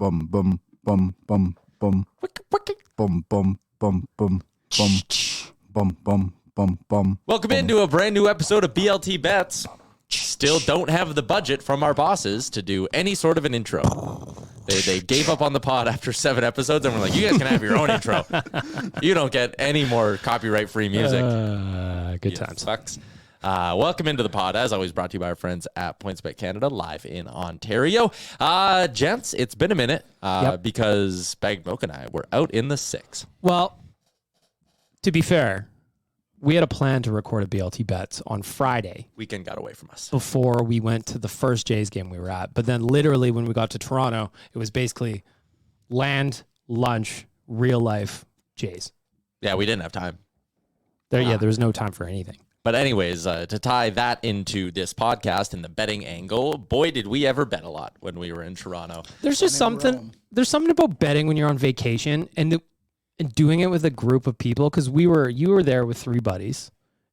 bum bum bum bum bum bum bum bum bum bum bum bum bum. Welcome into a brand new episode of BLT Bets. Still don't have the budget from our bosses to do any sort of an intro. They gave up on the pod after 7 episodes, and we're like, you guys can have your own intro. You don't get any more copyright-free music. Good times. Sucks. Welcome into the pod, as always, brought to you by our friends at PointsBet Canada, live in Ontario. Gents, it's been a minute because BaggedMilk and I were out in the 6. Well, to be fair, we had a plan to record a BLT Bets on Friday. Weekend got away from us. Before we went to the first Jays game we were at. But then literally when we got to Toronto, it was basically land, lunch, real life Jays. Yeah, we didn't have time. There was no time for anything. But anyways, to tie that into this podcast and the betting angle, boy, did we ever bet a lot when we were in Toronto. There's just something about betting when you're on vacation and doing it with a group of people, because you were there with 3 buddies.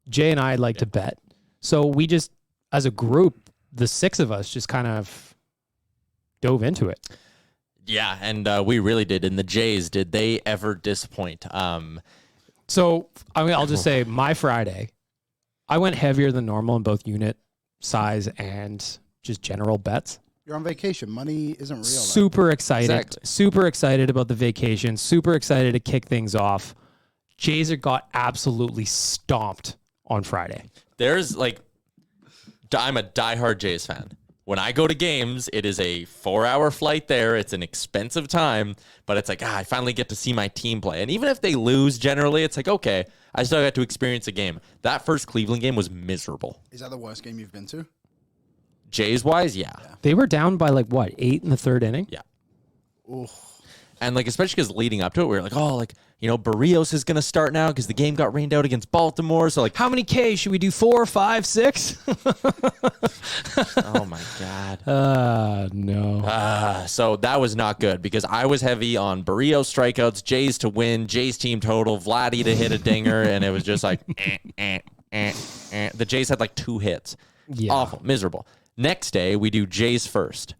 Jay and I like to bet. So we just, as a group, the 6 of us just kind of dove into it. Yeah, and we really did. And the Jays, did they ever disappoint? So I'll just say my Friday, I went heavier than normal in both unit size and just general bets. You're on vacation. Money isn't real. Super excited. Exactly. Super excited about the vacation. Super excited to kick things off. Jays got absolutely stomped on Friday. I'm a diehard Jays fan. When I go to games, it is a 4-hour flight there. It's an expensive time, but it's like, I finally get to see my team play. And even if they lose, generally, it's like, okay, I still got to experience a game. That first Cleveland game was miserable. Is that the worst game you've been to? Jays-wise, yeah. They were down by 8 in the 3rd inning? Yeah. Oof. And especially because leading up to it, we were like, Barrios is going to start now because the game got rained out against Baltimore. So how many Ks? Should we do 4, 5, 6? Oh my God. No. So that was not good because I was heavy on Barrios strikeouts, Jays to win, Jays team total, Vladdy to hit a dinger. And it was just like, The Jays had 2 hits. Yeah. Awful, miserable. Next day, we do Jays first.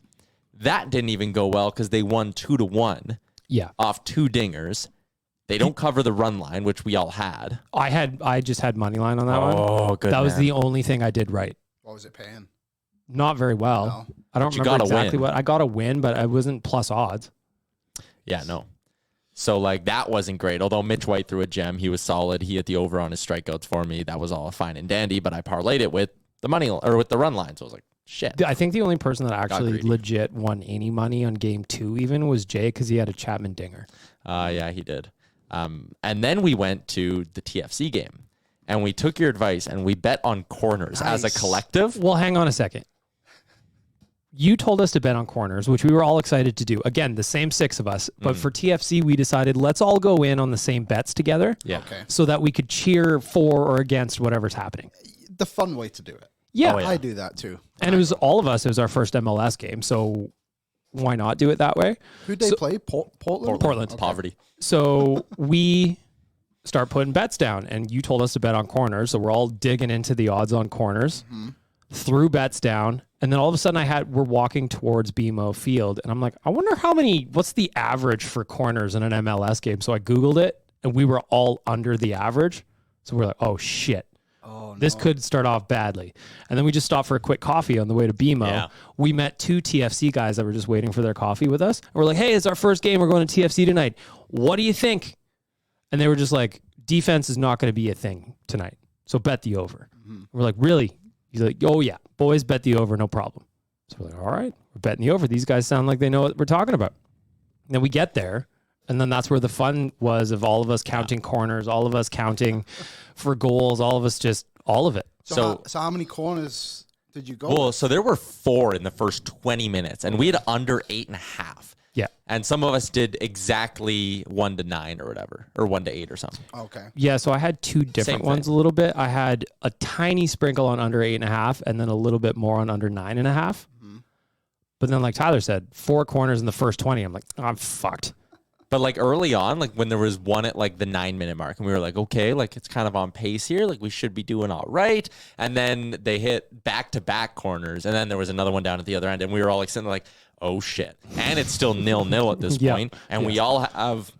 That didn't even go well because they won 2-1. Yeah. Off 2 dingers. They don't cover the run line, which we all had. I just had money line on that one. Oh, good. That was the only thing I did right. What was it paying? Not very well. No. I don't remember exactly what. I got a win, but I wasn't plus odds. Yeah, no. So that wasn't great. Although Mitch White threw a gem, he was solid. He hit the over on his strikeouts for me. That was all fine and dandy, but I parlayed it with the money or with the run line. So I was like, shit. I think the only person that actually legit won any money on game 2 even was Jay, because he had a Chapman dinger. Yeah, he did. And then we went to the TFC game, and we took your advice, and we bet on corners as a collective. Well, hang on a second. You told us to bet on corners, which we were all excited to do. Again, the same 6 of us. But for TFC, we decided let's all go in on the same bets together. Yeah. Okay. So that we could cheer for or against whatever's happening. The fun way to do it. Yeah. Oh, yeah. I do that too. And it was all of us. It was our first MLS game. So why not do it that way? Who'd they play? Portland? Portland. Okay. Poverty. So we start putting bets down, and you told us to bet on corners. So we're all digging into the odds on corners, threw bets down. And then all of a sudden we're walking towards BMO Field, and I'm like, I wonder what's the average for corners in an MLS game? So I Googled it, and we were all under the average. So we're like, oh shit. This could start off badly. And then we just stopped for a quick coffee on the way to BMO. Yeah. We met 2 TFC guys that were just waiting for their coffee with us. And we're like, hey, it's our first game. We're going to TFC tonight. What do you think? And they were just like, defense is not going to be a thing tonight. So bet the over. We're like, really? He's like, oh yeah, boys, bet the over, no problem. So we're like, all right, we're betting the over. These guys sound like they know what we're talking about. And then we get there, and then that's where the fun was of all of us counting corners, all of us counting for goals, all of it. So how many corners did you go? Well, so there were 4 in the first 20 minutes, and we had under 8.5. Yeah. And some of us did exactly 1 to 9 or whatever, or 1 to 8 or something. Okay. Yeah, so I had 2 different ones a little bit. I had a tiny sprinkle on under 8.5, and then a little bit more on under 9.5. But then, like Tyler said, 4 corners in the first 20. I'm like, I'm fucked. But early on, when there was one at the 9-minute mark, and we were like, okay, it's kind of on pace here. We should be doing all right. And then they hit back-to-back corners, and then there was another one down at the other end, and we were all sitting there oh shit. And it's still 0-0 at this Yeah. point. And we all have,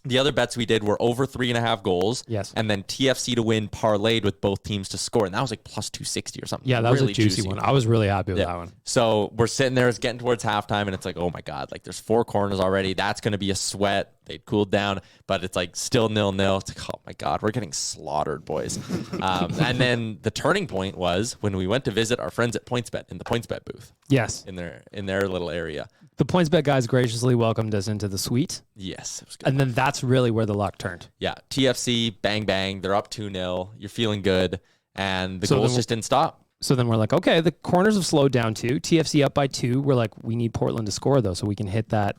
the other bets we did were over 3.5 goals. Yes. And then TFC to win parlayed with both teams to score. And that was like plus 260 or something. Yeah, that really was a juicy one. I was really happy with that one. So we're sitting there, it's getting towards halftime, and it's like, oh my God, like there's 4 corners already. That's going to be a sweat. They'd cooled down, but it's like still 0-0. It's like, oh my God, we're getting slaughtered, boys. And then the turning point was when we went to visit our friends at PointsBet in the PointsBet booth. Yes. In their little area. The PointsBet guys graciously welcomed us into the suite. Yes. It was good. And then that's really where the luck turned. Yeah. TFC, bang, bang. They're up 2-0. You're feeling good. And the So goals then just didn't stop. So then we're like, okay, the corners have slowed down too. TFC up by 2. We're like, we need Portland to score though, so we can hit that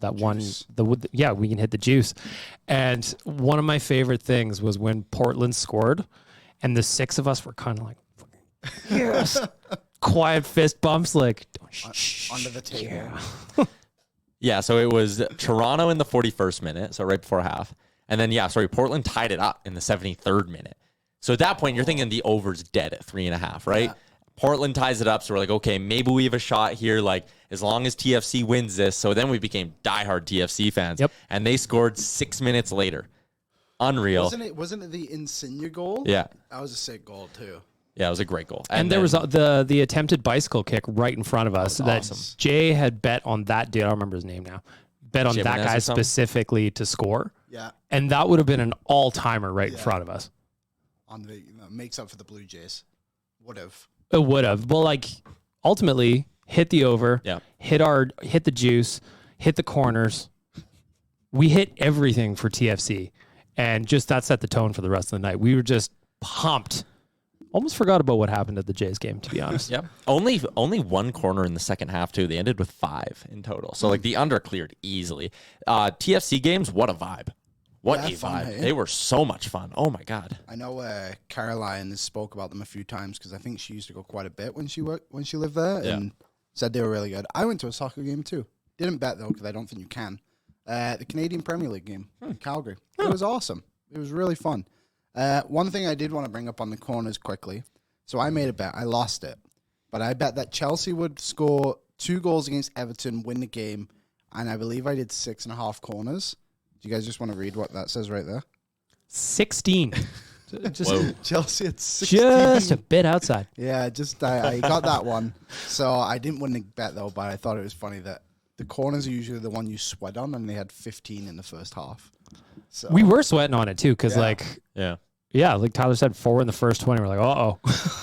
one. We can hit the juice. And one of my favorite things was when Portland scored, and the 6 of us were kind of like, yes, quiet fist bumps, like Under the table. Yeah, so it was Toronto in the 41st minute, so right before half. And then, Portland tied it up in the 73rd minute. So at that point, you're thinking the over's dead at 3.5, right? Yeah. Portland ties it up, so we're like, okay, maybe we have a shot here, like, as long as TFC wins this. So then we became diehard TFC fans. Yep. And they scored 6 minutes later. Unreal. Wasn't it the Insigne goal? Yeah. That was a sick goal, too. Yeah, it was a great goal. And there was the attempted bicycle kick right in front of us that awesome. Jay had bet on that dude. I don't remember his name now. Bet on Jimenez that guy specifically to score. Yeah. And that would have been an all-timer right in front of us. On the makes up for the Blue Jays. Would have. It would have. Well, like, ultimately, hit the over, hit the juice, hit the corners. We hit everything for TFC. And just that set the tone for the rest of the night. We were just pumped. Almost forgot about what happened at the Jays game, to be honest. Yep. Only one corner in the second half, too. They ended with 5 in total. So, like, the under cleared easily. TFC games, what a vibe. What a vibe. Hey? They were so much fun. Oh, my God. I know Caroline has spoke about them a few times because I think she used to go quite a bit when she lived there and said they were really good. I went to a soccer game, too. Didn't bet, though, because I don't think you can. The Canadian Premier League game, Calgary. It was awesome. It was really fun. One thing I did want to bring up on the corners quickly. So I made a bet. I lost it. But I bet that Chelsea would score 2 goals against Everton, win the game. And I believe I did 6.5 corners. Do you guys just want to read what that says right there? 16. Chelsea at 16. Just a bit outside. Yeah, I got that one. So I didn't win the bet, though, but I thought it was funny that the corners are usually the one you sweat on, and they had 15 in the first half. So We were sweating on it, too, because, like Tyler said, 4 in the first 20. We're like, uh-oh.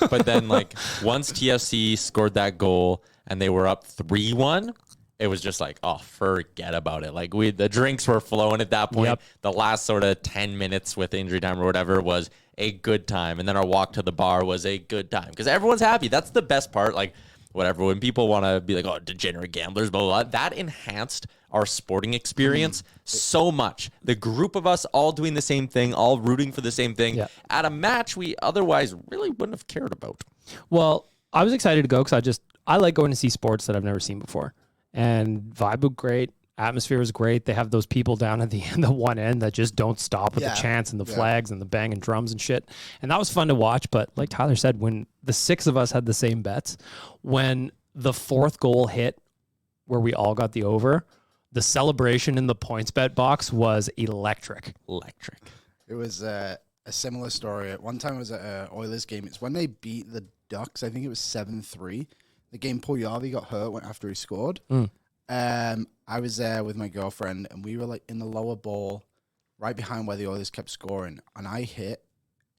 But then, like, once TFC scored that goal and they were up 3-1, it was just like, oh, forget about it. Like, the drinks were flowing at that point. Yep. The last sort of 10 minutes with injury time or whatever was a good time. And then our walk to the bar was a good time because everyone's happy. That's the best part. Like, whatever, when people want to be like, oh, degenerate gamblers, blah, blah, blah, that enhanced our sporting experience so much. The group of us all doing the same thing, all rooting for the same thing at a match we otherwise really wouldn't have cared about. Well, I was excited to go because I like going to see sports that I've never seen before. And vibe was great. Atmosphere was great. They have those people down at the one end that just don't stop with the chants and the flags and the banging drums and shit. And that was fun to watch. But like Tyler said, when the 6 of us had the same bets, when the 4th goal hit where we all got the over, the celebration in the PointsBet box was electric. It was a similar story. One time it was at an Oilers game. It's when they beat the Ducks. I think it was 7-3. The game Puljujarvi got hurt after he scored. I was there with my girlfriend, and we were like in the lower bowl, right behind where the Oilers kept scoring, and I hit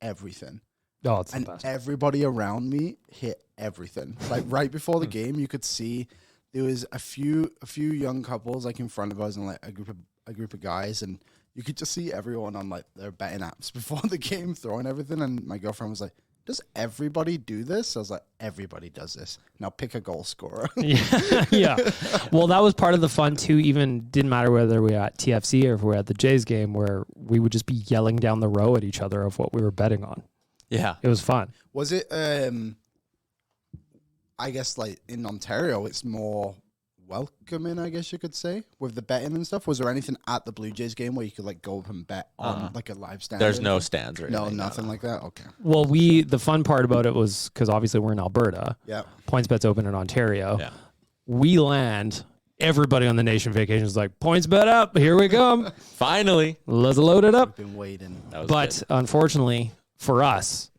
everything. Oh, it's and the best. Everybody around me hit everything. Like right before the game, you could see there was a few young couples like in front of us, and like a group of guys, and you could just see everyone on like their betting apps before the game throwing everything. And my girlfriend was like, does everybody do this? I was like, everybody does this. Now pick a goal scorer. Yeah. Well, that was part of the fun too. Even didn't matter whether we were at TFC or if we were at the Jays game, where we would just be yelling down the row at each other of what we were betting on. Yeah. It was fun. Was it, I guess like in Ontario, it's more welcoming, I guess you could say, with the betting and stuff. Was there anything at the Blue Jays game where you could like go up and bet on like a live stand? There's no stands or anything. No, nothing like that? Okay. Well, the fun part about it was, because obviously we're in Alberta. Yeah. PointsBet's open in Ontario. Yeah. We land. Everybody on the nation vacation is like, points bet up. Here we come. Finally. Let's load it up. Been waiting. That was But good. unfortunately for us,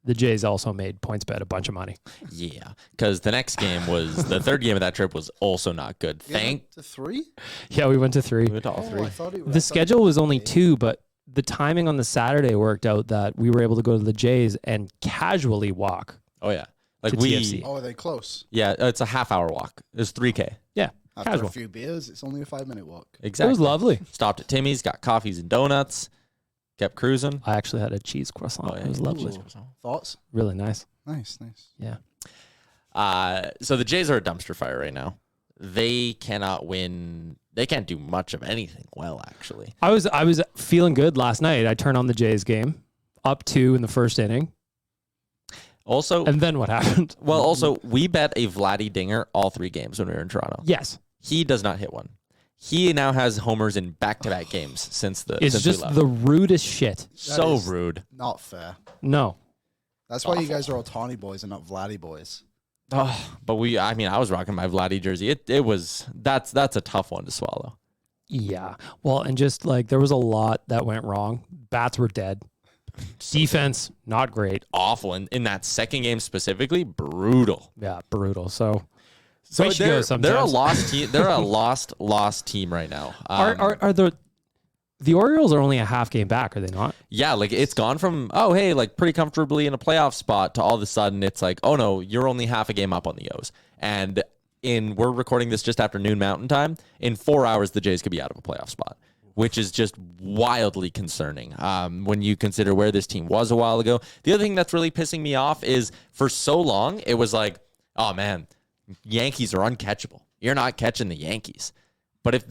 the Jays also made points bet a bunch of money. Yeah, because the next game was the third game of that trip was also not good. To 3? Yeah, we went to 3. We went to all Oh, three. I thought it was. The schedule was only 2, but the timing on the Saturday worked out that we were able to go to the Jays and casually walk. Oh yeah, like To we. TFC. Oh, are they close? Yeah, it's a half-hour walk. It's 3K. Yeah, After casual. a few beers, it's only a 5-minute walk. Exactly. It was lovely. Stopped at Timmy's, got coffees and donuts, kept cruising. I actually had a cheese croissant. It was lovely. Ooh. Thoughts? Really nice. Nice. Yeah. So the Jays are a dumpster fire right now. They cannot win. They can't do much of anything well, actually. I was feeling good last night. I turned on the Jays game, up 2 in the first inning. Also, And then what happened? also, we bet a Vladdy dinger all 3 games when we were in Toronto. Yes. He does not hit one. He now has homers in back-to-back games since It's since just we left. the rudest shit. So is- rude. Not fair. No. That's why you guys are all Tawny boys and not Vladdy boys. Oh, but I was rocking my Vladdy jersey. That's a tough one to swallow. Yeah. Well, and just like there was a lot that went wrong. Bats were dead. Defense, not great. Awful. And in that second game specifically, brutal. Yeah, brutal. So So way to go they're a sometimes. lost team. They're a lost team right now. Are the Orioles are only a half game back, are they not? Yeah, like it's gone from like pretty comfortably in a playoff spot to all of a sudden it's like, oh no, you're only half a game up on the O's. And we're recording this just after noon Mountain Time. In 4 hours, the Jays could be out of a playoff spot, which is just wildly concerning when you consider where this team was a while ago. The other thing that's really pissing me off is for so long it was like, oh man, Yankees are uncatchable. You're not catching the Yankees. But if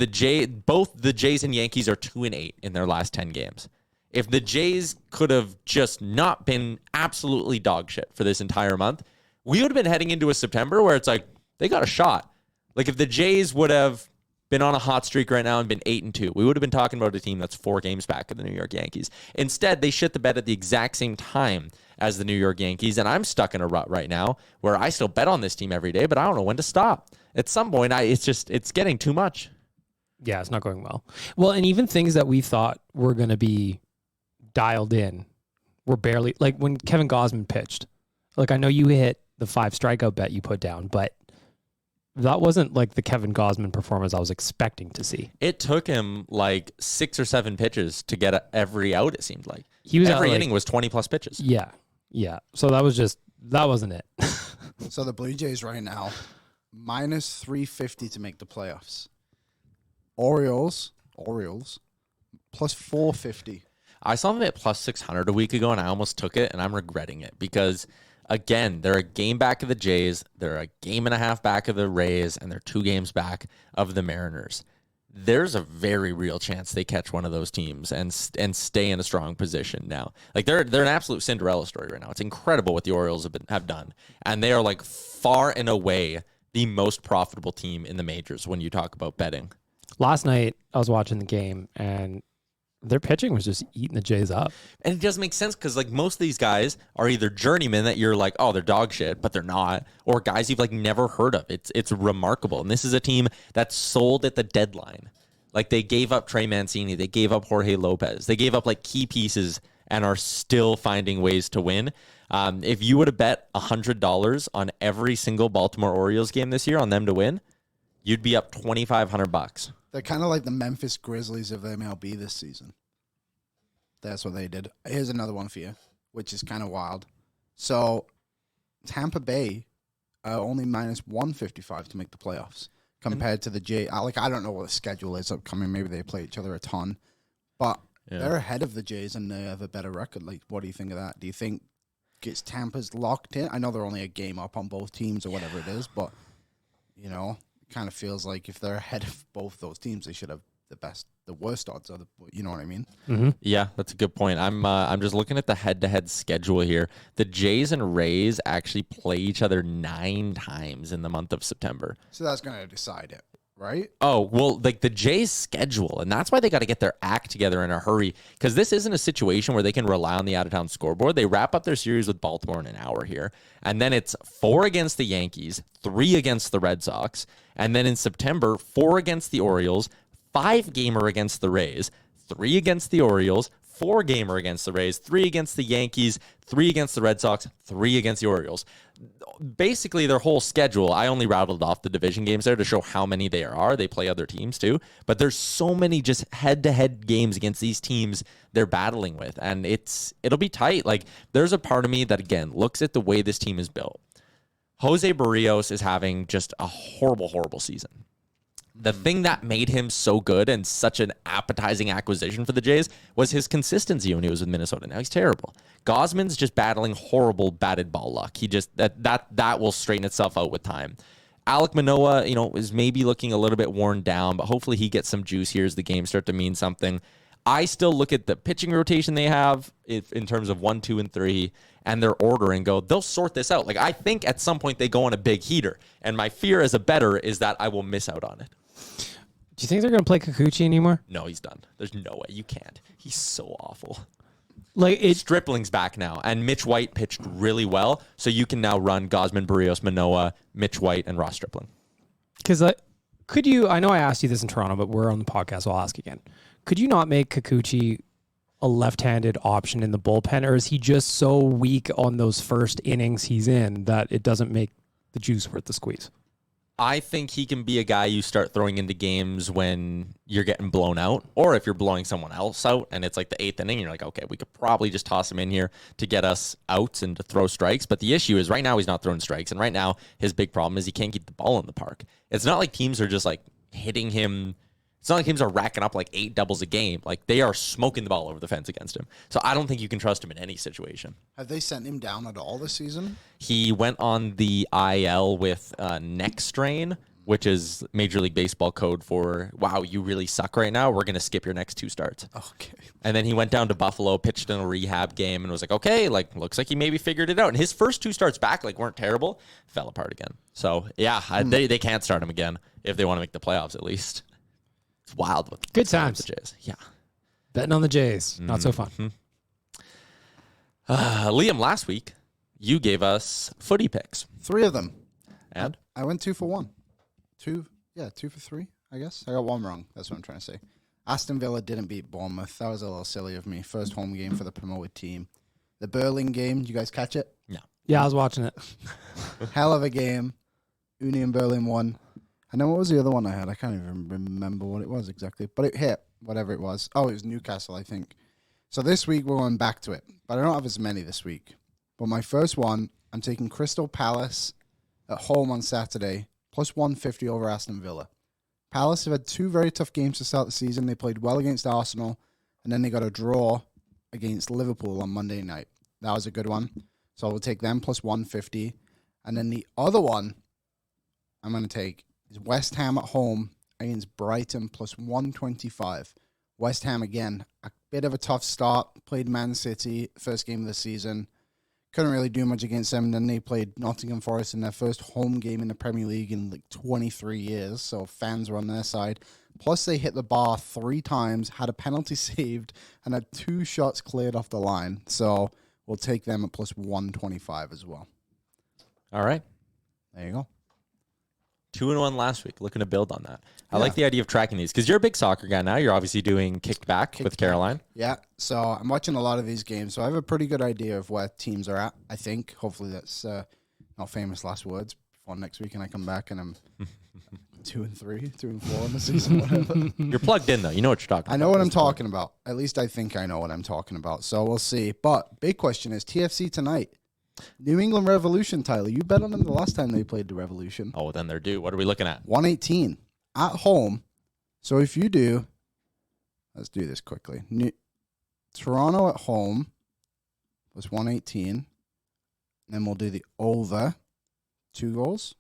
both the Jays and Yankees are 2-8 in their last 10 games, if the Jays could have just not been absolutely dog shit for this entire month, we would have been heading into a September where it's like they got a shot. Like if the Jays would have been on a hot streak right now and been 8-2, we would have been talking about a team that's 4 games back of the New York Yankees. Instead, they shit the bed at the exact same time as the New York Yankees, and I'm stuck in a rut right now where I still bet on this team every day, but I don't know when to stop. At some point, it's getting too much. Yeah, it's not going well. Well, and even things that we thought were going to be dialed in were barely, like when Kevin Gausman pitched. Like I know you hit the 5 strikeout bet you put down, but that wasn't like the Kevin Gausman performance I was expecting to see. It took him like 6 or 7 pitches to get every out, it seemed like. He was every at, like, inning was 20-plus pitches. Yeah. So that wasn't it. So the Blue Jays right now, minus 350 to make the playoffs. Orioles, plus 450. I saw them at plus 600 a week ago, and I almost took it, and I'm regretting it because, again, they're a game back of the Jays, they're a game and a half back of the Rays, and they're 2 games back of the Mariners. There's a very real chance they catch one of those teams and stay in a strong position now. Like they're an absolute Cinderella story right now. It's incredible what the Orioles have done, and they are like far and away the most profitable team in the majors when you talk about betting. Last night I was watching the game and their pitching was just eating the Jays up. And it doesn't make sense because like most of these guys are either journeymen that you're like, oh, they're dog shit, but they're not, or guys you've like never heard of. It's remarkable. And this is a team that's sold at the deadline. Like they gave up Trey Mancini, they gave up Jorge Lopez, they gave up like key pieces and are still finding ways to win. If you would have bet $100 on every single Baltimore Orioles game this year on them to win, you'd be up $2,500. They're kind of like the Memphis Grizzlies of the MLB this season. That's what they did. Here's another one for you, which is kind of wild. So, Tampa Bay only minus 155 to make the playoffs compared to the Jays. I don't know what the schedule is upcoming. Maybe they play each other a ton. But they're ahead of the Jays and they have a better record. Like, what do you think of that? Do you think it's Tampa's locked in? I know they're only a game up on both teams or whatever it is, but, you know, it kind of feels like if they're ahead of both those teams, they should have the worst odds of you know what I mean? Mm-hmm. Yeah, that's a good point. I'm just looking at the head-to-head schedule here. The Jays and Rays actually play each other 9 times in the month of September. So that's going to decide it. right? Oh, well, like the Jays' schedule, and that's why they got to get their act together in a hurry, because this isn't a situation where they can rely on the out-of-town scoreboard. They wrap up their series with Baltimore in an hour here, and then it's 4 against the Yankees, 3 against the Red Sox, and then in September, 4 against the Orioles, 5-gamer against the Rays, 3 against the Orioles, 4-gamer against the Rays, 3 against the Yankees, 3 against the Red Sox, 3 against the Orioles. Basically, their whole schedule, I only rattled off the division games there to show how many there are. They play other teams too. But there's so many just head-to-head games against these teams they're battling with. And it'll be tight. Like, there's a part of me that, again, looks at the way this team is built. Jose Barrios is having just a horrible, horrible season. The thing that made him so good and such an appetizing acquisition for the Jays was his consistency when he was with Minnesota. Now he's terrible. Gosman's just battling horrible batted ball luck. He just that will straighten itself out with time. Alek Manoah, is maybe looking a little bit worn down, but hopefully he gets some juice here as the games start to mean something. I still look at the pitching rotation they have in terms of 1, 2, and 3 and their order and go, they'll sort this out. Like, I think at some point they go on a big heater, and my fear as a bettor is that I will miss out on it. Do you think they're going to play Kikuchi anymore? No, he's done. There's no way. You can't. He's so awful. Like Stripling's back now, and Mitch White pitched really well, so you can now run Gosman, Barrios, Manoah, Mitch White, and Ross Stripling. Because could you? I know I asked you this in Toronto, but we're on the podcast, so I'll ask again. Could you not make Kikuchi a left-handed option in the bullpen, or is he just so weak on those first innings he's in that it doesn't make the juice worth the squeeze? I think he can be a guy you start throwing into games when you're getting blown out, or if you're blowing someone else out and it's like the 8th inning, you're like, okay, we could probably just toss him in here to get us outs and to throw strikes. But the issue is right now he's not throwing strikes, and right now his big problem is he can't keep the ball in the park. It's not like teams are just like hitting him. It's not like teams are racking up like 8 doubles a game. Like, they are smoking the ball over the fence against him. So I don't think you can trust him in any situation. Have they sent him down at all this season? He went on the IL with neck strain, which is Major League Baseball code for, wow, you really suck right now. We're going to skip your next 2 starts. Okay. And then he went down to Buffalo, pitched in a rehab game, and was like, okay, like, looks like he maybe figured it out. And his first 2 starts back, like, weren't terrible. Fell apart again. So, yeah, they can't start him again if they want to make the playoffs at least. It's wild. With Good times. The Jays. Yeah. Betting on the Jays. Not so fun. Liam, last week, you gave us footy picks. 3 of them. And? I went 2 for 1. 2 for 3, I guess. I got 1 wrong. That's what I'm trying to say. Aston Villa didn't beat Bournemouth. That was a little silly of me. First home game for the promoted team. The Berlin game, did you guys catch it? No. Yeah, I was watching it. Hell of a game. Union Berlin won. And then what was the other one I had? I can't even remember what it was exactly. But it hit, whatever it was. Oh, it was Newcastle, I think. So this week we're going back to it. But I don't have as many this week. But my first one, I'm taking Crystal Palace at home on Saturday, plus 150 over Aston Villa. Palace have had 2 very tough games to start the season. They played well against Arsenal, and then they got a draw against Liverpool on Monday night. That was a good one. So we'll take them plus 150. And then the other one I'm going to take is West Ham at home against Brighton plus 125. West Ham, again, a bit of a tough start. Played Man City, first game of the season. Couldn't really do much against them. Then they played Nottingham Forest in their first home game in the Premier League in like 23 years. So fans were on their side. Plus, they hit the bar 3 times, had a penalty saved, and had 2 shots cleared off the line. So we'll take them at plus 125 as well. All right. There you go. 2-1 last week. Looking to build on that. I like the idea of tracking these because you're a big soccer guy now. You're obviously doing Kicked Back with Caroline. Yeah, so I'm watching a lot of these games, so I have a pretty good idea of where teams are at, I think. Hopefully that's not famous last words before next week and I come back and I'm 2-3, 2-4 in the season, whatever. You're plugged in, though. You know what you're talking about. I know what I'm talking about. At least I think I know what I'm talking about, so we'll see. But big question is TFC tonight. New England Revolution, Tyler. You bet on them the last time they played the Revolution. Oh, then they're due. What are we looking at? 118 at home. So if you do, let's do this quickly. Toronto at home was 118. Then we'll do the over 2 goals.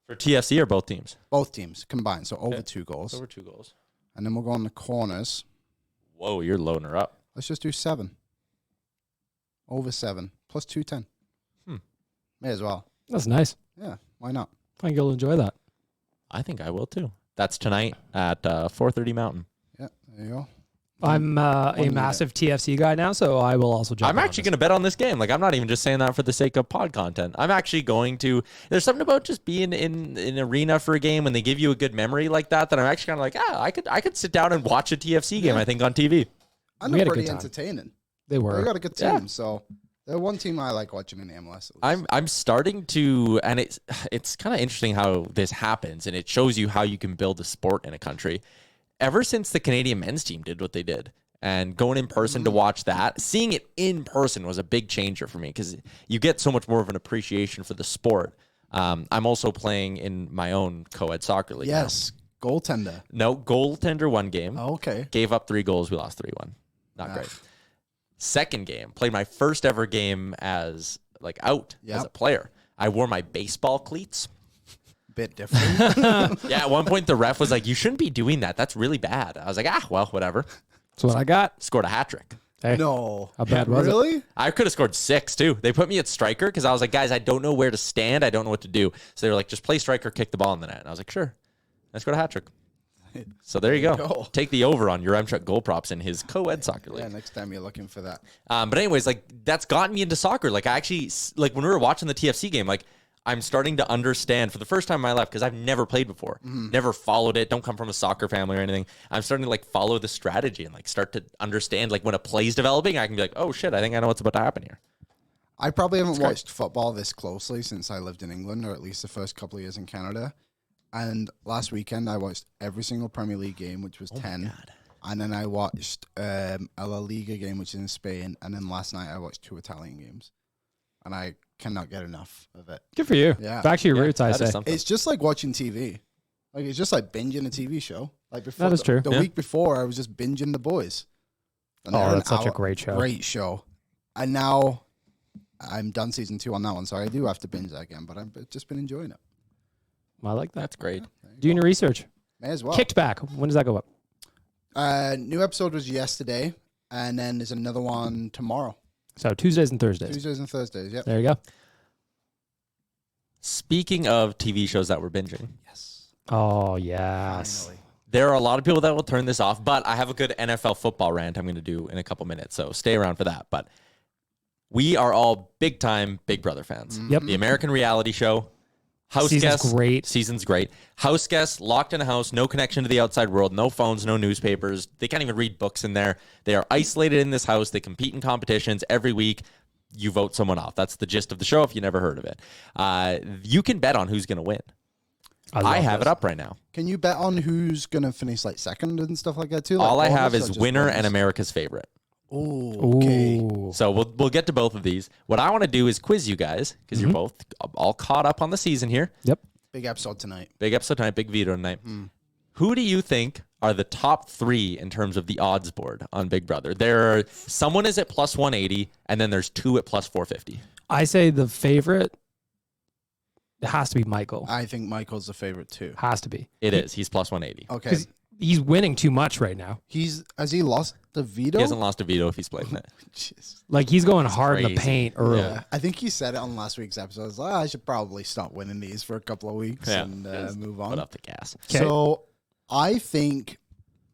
For TFC or both teams? Both teams combined. So over 2 goals. Over 2 goals. And then we'll go on the corners. Whoa, you're loading her up. Let's just do 7. Over 7. Plus 210. May as well. That's nice. Yeah, why not? I think you'll enjoy that. I think I will too. That's tonight at 4:30 Mountain. Yeah, there you go. I'm a massive TFC guy now, so I will also jump I'm actually going to bet on this game. Like, I'm not even just saying that for the sake of pod content. I'm actually going to. There's something about just being in an arena for a game when they give you a good memory like that I'm actually kind of like, I could sit down and watch a TFC game, I think, on TV. And We they're had a pretty good time. entertaining. They were. They got a good team, so they're one team I like watching in the MLS. I'm starting to, and it's kind of interesting how this happens, and it shows you how you can build a sport in a country. Ever since the Canadian men's team did what they did, and going in person to watch that, seeing it in person was a big changer for me because you get so much more of an appreciation for the sport. I'm also playing in my own co-ed soccer league. Yes, goaltender. No, goaltender one game. Oh, okay. Gave up 3 goals. We lost 3-1. Not great. Second game, played my first ever game as as a player. I wore my baseball cleats. Bit different. Yeah, at one point the ref was like, "You shouldn't be doing that. That's really bad." I was like, well, whatever. That's what I got. Scored a hat trick. Hey, No. how bad was it? Really? I could have scored 6 too. They put me at striker because I was like, guys, I don't know where to stand. I don't know what to do. So they were like, just play striker, kick the ball in the net. And I was like, sure. I scored a hat trick. So there you go. Take the over on your Truck goal props in his co-ed soccer league. Yeah, next time you're looking for that. But anyways, like that's gotten me into soccer. Like I actually, like when we were watching the TFC game, like I'm starting to understand for the first time in my life because I've never played before, never followed it. Don't come from a soccer family or anything. I'm starting to like follow the strategy and like start to understand like when a play's developing, I can be like, oh shit, I think I know what's about to happen here. I probably haven't watched football this closely since I lived in England, or at least the first couple of years in Canada. And last weekend, I watched every single Premier League game, which was 10. And then I watched a La Liga game, which is in Spain. And then last night, I watched 2 Italian games. And I cannot get enough of it. Good for you. Yeah. Back to your roots, I That is say. something. It's just like watching TV. Like, it's just like binging a TV show. Like before, That is true. The week before, I was just binging The Boys. And they're Oh, an that's such a hour- great show. Great show. And now I'm done season 2 on that one, so I do have to binge that again, but I've just been enjoying it. I like that. That's great. Doing your research. May as well. Kicked back. When does that go up? New episode was yesterday, and then there's another one tomorrow. So Tuesdays and Thursdays. Tuesdays and Thursdays, yep. There you go. Speaking of TV shows that we're binging, Yes. Oh, yes. Finally. there are a lot of people that will turn this off, but I have a good NFL football rant I'm going to do in a couple minutes, so stay around for that. But we are all big-time Big Brother fans. Yep. The American reality show. Season's great. Season's great. Houseguest, locked in a house, no connection to the outside world, no phones, no newspapers. They can't even read books in there. They are isolated in this house. They compete in competitions every week. You vote someone off. That's the gist of the show if you never heard of it. You can bet on who's going to win. I have it up right now. Can you bet on who's going to finish like second and stuff like that too? All Like I have bonus or is just winner bonus? and America's favorite. Oh, okay. Ooh. So we'll get to both of these. What I want to do is quiz you guys because you're both all caught up on the season here. Yep. Big episode tonight. Big episode tonight, big veto tonight. Who do you think are the top 3 in terms of the odds board on Big Brother? Someone is at plus 180, and then there's 2 at plus 450. I say the favorite has to be Michael. I think Michael's the favorite too. Has to be. It is. He's plus 180. Okay. 'Cause he's winning too much right now. Has he lost the veto? He hasn't lost a veto if he's played in it. Jeez. Like he's going hard in the crazy. paint early. Yeah, I think he said it on last week's episode. I was like, I should probably stop winning these for a couple of weeks Yeah. and move Put on. up the gas. 'Kay. So I think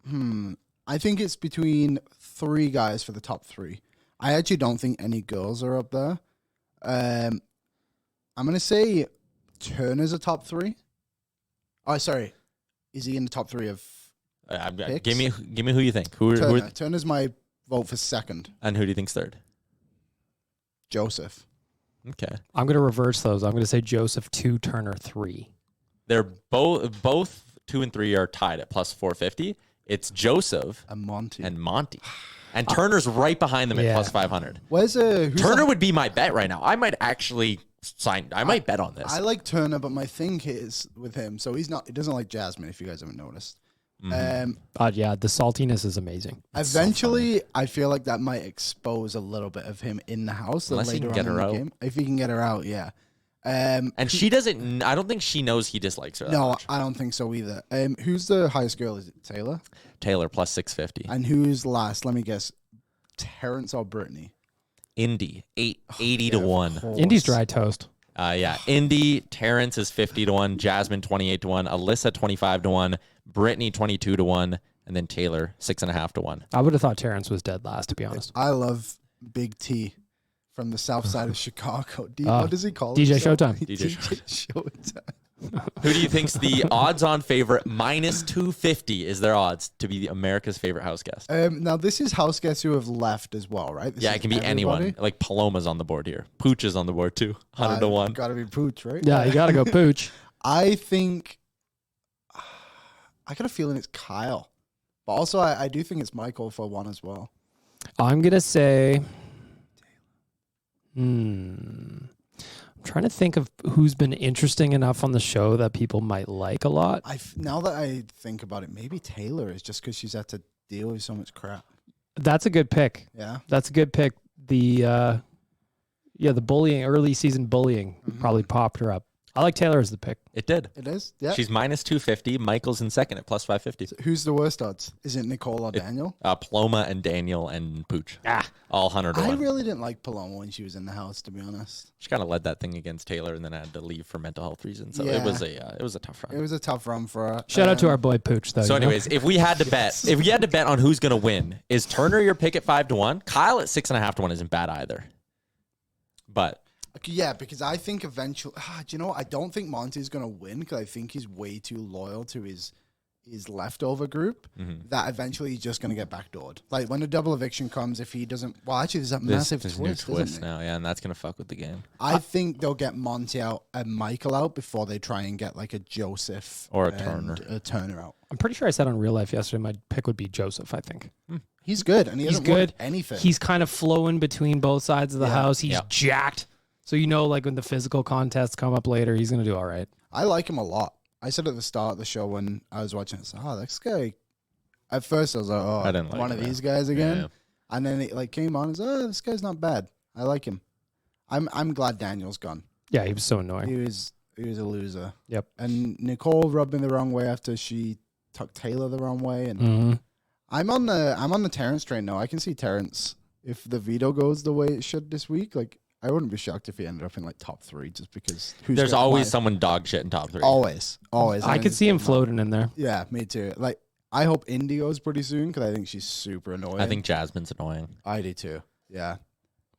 it's between 3 guys for the top 3. I actually don't think any girls are up there. I'm gonna say Turner's a top 3. Oh, sorry, is he in the top 3 of picks? Give me who you think. Turner? Turner's my vote for second. And who do you think's third? Joseph. Okay. I'm going to reverse those. I'm going to say Joseph 2, Turner 3. They're both 2 and 3 are tied at plus 450. It's Joseph And Monty. and Monty. And Turner's right behind them at Yeah. plus 500. Who's Turner would be my bet right now. I might actually I might bet on this. I like Turner, but my thing is with him. So he doesn't like Jasmine. If you guys haven't noticed. Yeah, the saltiness is amazing. Eventually, I feel like that might expose a little bit of him in the house. Unless he later can get on in her the out. game. If he can get her out, yeah. and she doesn't. I don't think she knows he dislikes her. That No, much. I don't think so either. Who's the highest girl? Is it Taylor? Taylor plus 650. And who's last? Let me guess. Terrence or Brittany? Indy 80 to Yeah, of 1. course. Indy's dry toast. Yeah, Indy Terrence is 50 to 1. Jasmine 28 to 1. Alyssa 25 to 1. Brittany 22-1, and then Taylor 6.5-1. I would have thought Terrence was dead last, to be honest. I love Big T from the south side of Chicago. What does he call DJ himself? Showtime. DJ Showtime. Who do you think's the odds-on favorite? -250 is their odds to be America's favorite house guest. Now, this is house guests who have left as well, right? Yeah, it can be anyone. Like Paloma's on the board here. Pooch is on the board too. 100-1. Got to be Pooch, right? Yeah, you got to go Pooch. I think I got a feeling it's Kyle, but also I do think it's Michael for one as well. I'm going to say, I'm trying to think of who's been interesting enough on the show that people might like a lot. Now that I think about it, maybe Taylor is just because she's had to deal with so much crap. That's a good pick. Yeah. That's a good pick. The bullying, early season bullying probably popped her up. I like Taylor as the pick. It did. It is? Yeah. She's -250. Michael's in second at +550. So who's the worst odds? Is it Nicole or Daniel? Paloma and Daniel and Pooch. All 100-1. I really didn't like Paloma when she was in the house, to be honest. She kind of led that thing against Taylor and then had to leave for mental health reasons. So Yeah. it was a tough run. It was a tough run for her. Shout out to our boy Pooch, though. So, you know? anyways, if we had to bet on who's going to win, is Turner your pick at 5-1? Kyle at 6.5-1 isn't bad either. But Yeah, because I think eventually, do you know what? I don't think Monty's going to win because I think he's way too loyal to his leftover group that eventually he's just going to get backdoored. Like when a double eviction comes, if he doesn't, well, actually there's a massive there's twist, new twist isn't there? now, yeah, and that's going to fuck with the game. I think they'll get Monty out and Michael out before they try and get like a Joseph Or a and Turner. a Turner out. I'm pretty sure I said on Real Life yesterday my pick would be Joseph, I think. He's good, and he He's hasn't won good. anything. He's kind of flowing between both sides of the house. He's jacked. So you know, like when the physical contests come up later, he's going to do all right. I like him a lot. I said at the start of the show when I was watching it, this guy. At first, I was like, I didn't like one him, of these guys again. Yeah. And then it like came on. This guy's not bad. I like him. I'm glad Daniel's gone. Yeah, he was so annoying. He was a loser. Yep. And Nicole rubbed me the wrong way after she tucked Taylor the wrong way. And Mhm. I'm on the Terrence train now. I can see Terrence if the veto goes the way it should this week. Like I wouldn't be shocked if he ended up in like top 3 just because There's always someone dog shit in top 3. always. I could see him floating in there. Yeah, me too. Like I hope Indy goes pretty soon because I think she's super annoying. I think Jasmine's annoying. I do too. Yeah.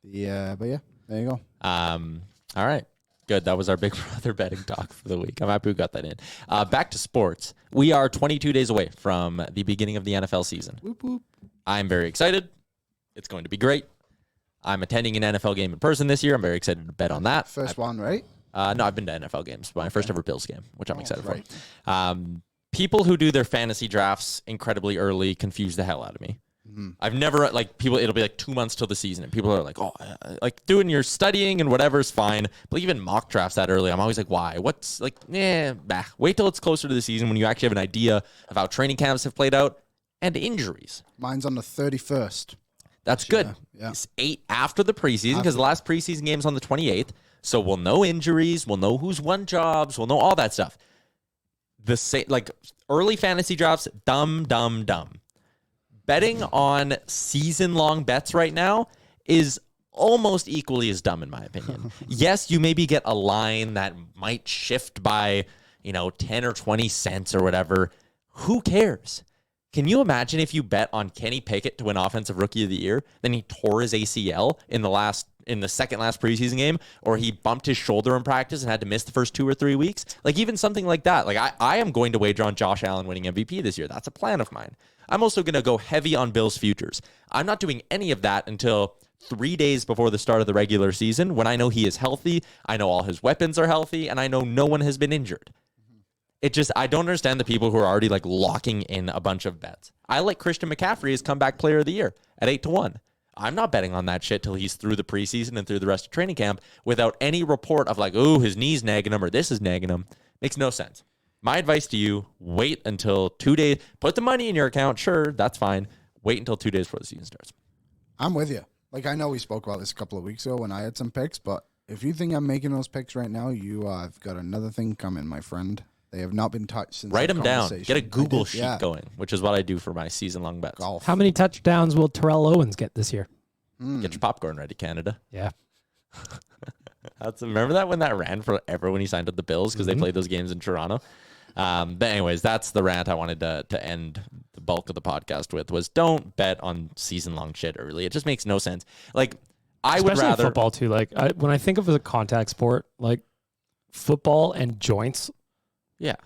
But yeah, there you go. All right. Good. That was our Big Brother betting talk for the week. I'm happy we got that in. Back to sports. We are 22 days away from the beginning of the NFL season. Whoop, whoop. I'm very excited. It's going to be great. I'm attending an NFL game in person this year. I'm very excited to bet on that. First one, right? No, I've been to NFL games. My first ever Bills game, which I'm excited right. for. People who do their fantasy drafts incredibly early confuse the hell out of me. I've never, like, people, it'll be like 2 months till the season, and people are like, like, doing your studying and whatever is fine, but even mock drafts that early, I'm always like, why? What's, like, wait till it's closer to the season when you actually have an idea of how training camps have played out and injuries. Mine's on the 31st. That's good. Yeah. It's 8 after the preseason, because the last preseason game's on the 28th, so we'll know injuries, we'll know who's won jobs, we'll know all that stuff. Like, early fantasy drafts, dumb. Betting on season-long bets right now is almost equally as dumb, in my opinion. Yes, you maybe get a line that might shift by, 10 or 20 cents or whatever. Who cares? Can you imagine if you bet on Kenny Pickett to win Offensive Rookie of the Year, then he tore his ACL in the second last preseason game, or he bumped his shoulder in practice and had to miss the first 2 or 3 weeks? Like, even something like that. Like, I am going to wager on Josh Allen winning MVP this year. That's a plan of mine. I'm also going to go heavy on Bills futures. I'm not doing any of that until 3 days before the start of the regular season, when I know he is healthy, I know all his weapons are healthy, and I know no one has been injured. I don't understand the people who are already like locking in a bunch of bets. I like Christian McCaffrey as comeback player of the year at 8-1. I'm not betting on that shit till he's through the preseason and through the rest of training camp without any report of like, oh, his knee's nagging him or this is nagging him. Makes no sense. My advice to you, wait until 2 days. Put the money in your account. Sure, that's fine. Wait until 2 days before the season starts. I'm with you. Like, I know we spoke about this a couple of weeks ago when I had some picks, but if you think I'm making those picks right now, you have got another thing coming, my friend. They have not been touched since Write that them down. conversation. Get a Google sheet yeah. going, which is what I do for my season-long bets. Golf. How many touchdowns will Terrell Owens get this year? Get your popcorn ready, Canada. Yeah. Remember that when that ran forever when he signed with the Bills because they played those games in Toronto? But anyways, that's the rant I wanted to end the bulk of the podcast with, was don't bet on season-long shit early. It just makes no sense. Like, I would Especially rather... football, too. Like, when I think of it as a contact sport, like, football and joints, Yeah.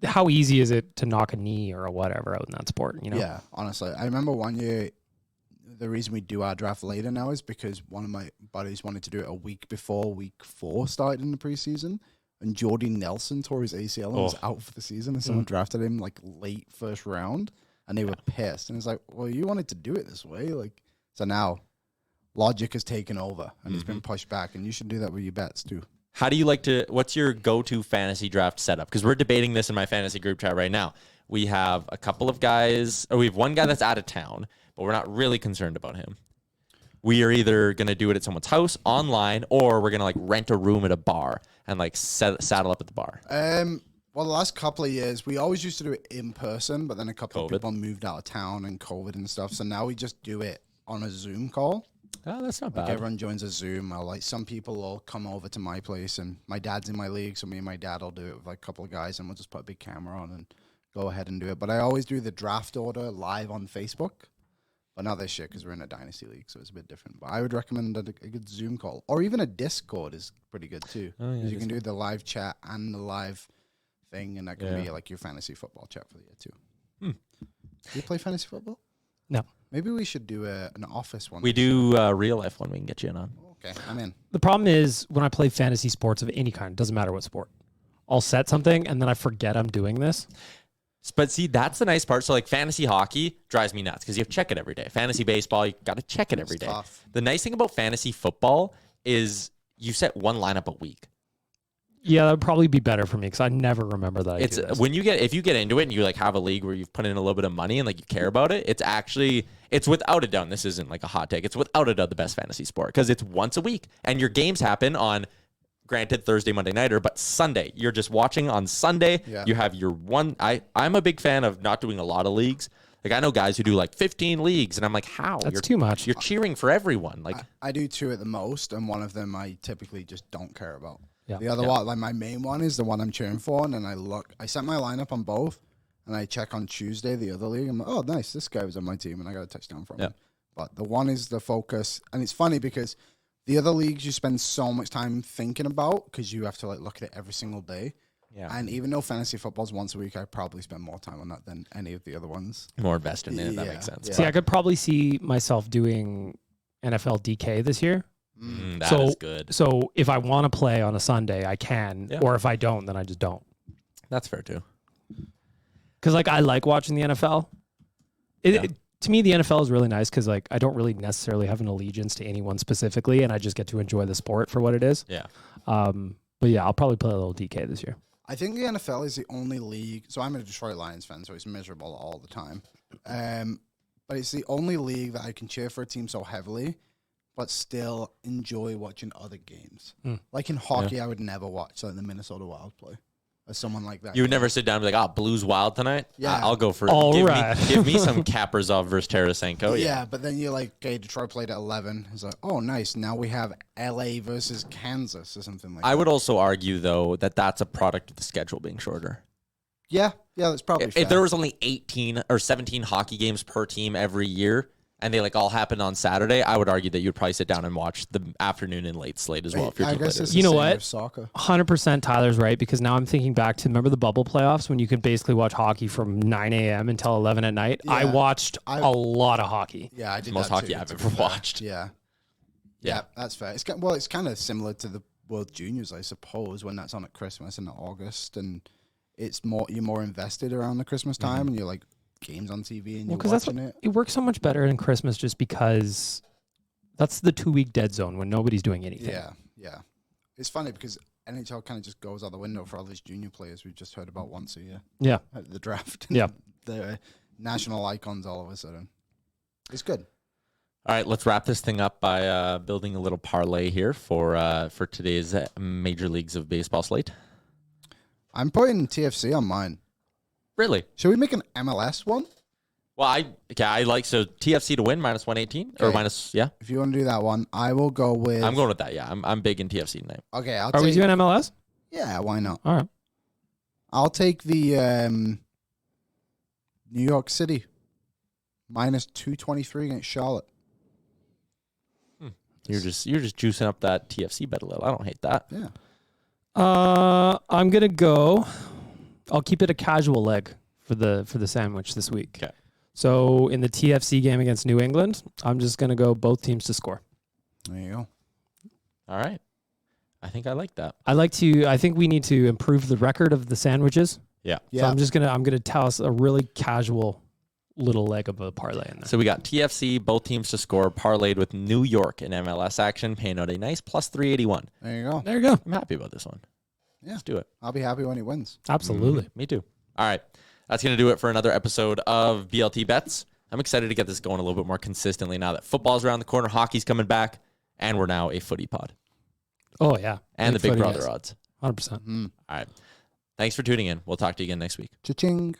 how easy is it to knock a knee or a whatever out in that sport, you know? Yeah, honestly. I remember one year, the reason we do our draft later now is because one of my buddies wanted to do it a week before week 4 started in the preseason. And Jordy Nelson tore his ACL and was out for the season. And someone drafted him like late first round. And they were pissed. And it's like, well, you wanted to do it this way. Like, so now logic has taken over and it's been pushed back. And you should do that with your bets too. How do you like to, what's your go-to fantasy draft setup? Because we're debating this in my fantasy group chat right now. We have a couple of guys, or we have one guy that's out of town, but we're not really concerned about him. We are either going to do it at someone's house, online, or we're going to like rent a room at a bar and like saddle up at the bar. Well, the last couple of years, we always used to do it in person, but then a couple of COVID. people moved out of town and COVID and stuff. So now we just do it on a Zoom call. Oh, that's not Like bad. everyone joins a Zoom. Or like some people will come over to my place, and my dad's in my league, so me and my dad will do it with like a couple of guys, and we'll just put a big camera on and go ahead and do it. But I always do the draft order live on Facebook. But not this year because we're in a dynasty league, so it's a bit different. But I would recommend a good Zoom call, or even a Discord is pretty good too. Oh, yeah, You can do the live chat and the live thing, and that can be like your fantasy football chat for the year too. Do you play fantasy football? No. Maybe we should do an office one. We do real life one we can get you in on. Okay, I'm in. The problem is when I play fantasy sports of any kind, doesn't matter what sport, I'll set something and then I forget I'm doing this. But see, that's the nice part. So like fantasy hockey drives me nuts because you have to check it every day. Fantasy baseball, you got to check it every day. Tough. The nice thing about fantasy football is you set one lineup a week. Yeah, that would probably be better for me because I never remember that I It's do this. when if you get into it and you like have a league where you've put in a little bit of money and like you care about it, it's without a doubt, and this isn't like a hot take, it's without a doubt the best fantasy sport because it's once a week and your games happen on, granted, Thursday, Monday nighter, but Sunday. You're just watching on Sunday. Yeah. You have your one. I'm a big fan of not doing a lot of leagues. Like I know guys who do like 15 leagues, and I'm like, how? That's too much. You're cheering for everyone. Like I do 2 at the most, and one of them I typically just don't care about. Yeah. The other one, like my main one, is the one I'm cheering for, and then I set my lineup on both, and I check on Tuesday the other league. I'm like, oh, nice, this guy was on my team, and I got a touchdown from him. But the one is the focus, and it's funny because the other leagues you spend so much time thinking about because you have to like look at it every single day. Yeah. And even though fantasy football's once a week, I probably spend more time on that than any of the other ones. more invested in it. That Yeah. makes sense. Yeah. See, I could probably see myself doing NFL DK this year. That So- is good. So if I want to play on a Sunday, I can. Yeah. Or if I don't, then I just don't. That's fair too. Because like I like watching the NFL. To me, the NFL is really nice because like I don't really necessarily have an allegiance to anyone specifically, and I just get to enjoy the sport for what it is. Yeah. But yeah, I'll probably play a little DK this year. I think the NFL is the only league. So I'm a Detroit Lions fan, so it's miserable all the time. But it's the only league that I can cheer for a team so heavily, but still enjoy watching other games. Like in hockey, I would never watch like the Minnesota Wild play. Or someone like that. You would never sit down and be like, Blues Wild tonight? Yeah. I'll go for All give right. give me some Kaprizov versus Tarasenko. Yeah, but then you're like, okay, Detroit played at 11. It's like, oh, nice. Now we have LA versus Kansas or something like that. I would also argue, though, that that's a product of the schedule being shorter. Yeah, that's probably fair. If there was only 18 or 17 hockey games per team every year, and they like all happened on Saturday, I would argue that you'd probably sit down and watch the afternoon and late slate as well. If you're I to guess play it's this. You the know same what? with soccer. 100% Tyler's right because now I'm thinking back to remember the bubble playoffs when you could basically watch hockey from 9 a.m. until 11 at night. I Yeah. watched a lot of hockey. Yeah, I did Most that hockey too, I've to ever be fair. watched. Yeah. Yeah. Yeah, that's fair. It's kind of similar to the World Juniors, I suppose, when that's on at Christmas in August, and you're more invested around the Christmas time, and you're like games on TV and you're watching it. It works so much better in Christmas just because that's the 2-week dead zone when nobody's doing anything. Yeah. It's funny because NHL kind of just goes out the window for all these junior players we've just heard about once a year Yeah. at the draft. Yeah. The national icons all of a sudden. It's good. All right, let's wrap this thing up by building a little parlay here for today's Major Leagues of Baseball slate. I'm putting TFC on mine. Really? Should we make an MLS one? Well, I like TFC to win minus 118 or Okay. minus If you want to do that one, I will go with. I'm going with that. Yeah, I'm big in TFC tonight. Okay, I'll Are we take. doing MLS? Yeah, why not? All right. I'll take the New York City minus 223 against Charlotte. You're just juicing up that TFC bet a little. I don't hate that. Yeah. I'm gonna go. I'll keep it a casual leg for the sandwich this week. Okay. So in the TFC game against New England, I'm just gonna go both teams to score. There you go. All right. I think I like that. I think we need to improve the record of the sandwiches. Yeah. So I'm gonna tell us a really casual little leg of a parlay in there. So we got TFC, both teams to score, parlayed with New York in MLS action, paying out a nice plus 381. There you go. There you go. I'm happy about this one. Yeah. Let's do it. I'll be happy when he wins. Absolutely. Me too. All right. That's going to do it for another episode of BLT Bets. I'm excited to get this going a little bit more consistently now that football's around the corner, hockey's coming back, and we're now a footy pod. Oh, yeah. And the Big Brother odds. 100%. All right. Thanks for tuning in. We'll talk to you again next week. Cha-ching.